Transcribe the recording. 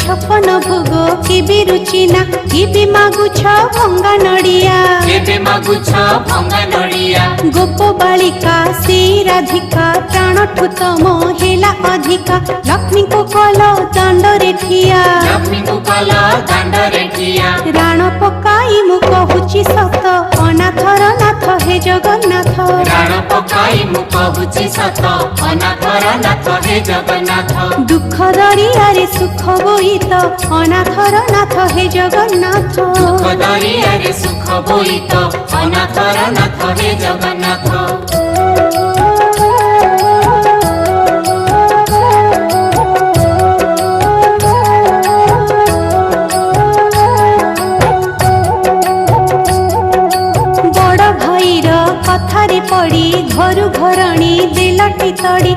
छपन भोग केबे रुचिना केबे मागुछ भंगा नडिया केबे मागुछ भंगा नडिया गोप बालिका से राधिका प्राणठु तम हेला अधिका लक्ष्मी को कल दंड रे ठिया लक्ष्मी को कल दंड रे ठिया राण पकाई मु कहूची सत अनाथर नाथ हे जगन्नाथ राण पकाई मु कहूची सत अनाथर नाथ हे जगन्नाथ दुख दरिया रे सुख बोईत अनाथर नाथ हे जगन्नाथ दुख दरिया रे सुख बोईत अनाथर नाथ हे जगन्नाथ कथारे पड़ी घरु घरणी दिलटी तड़ी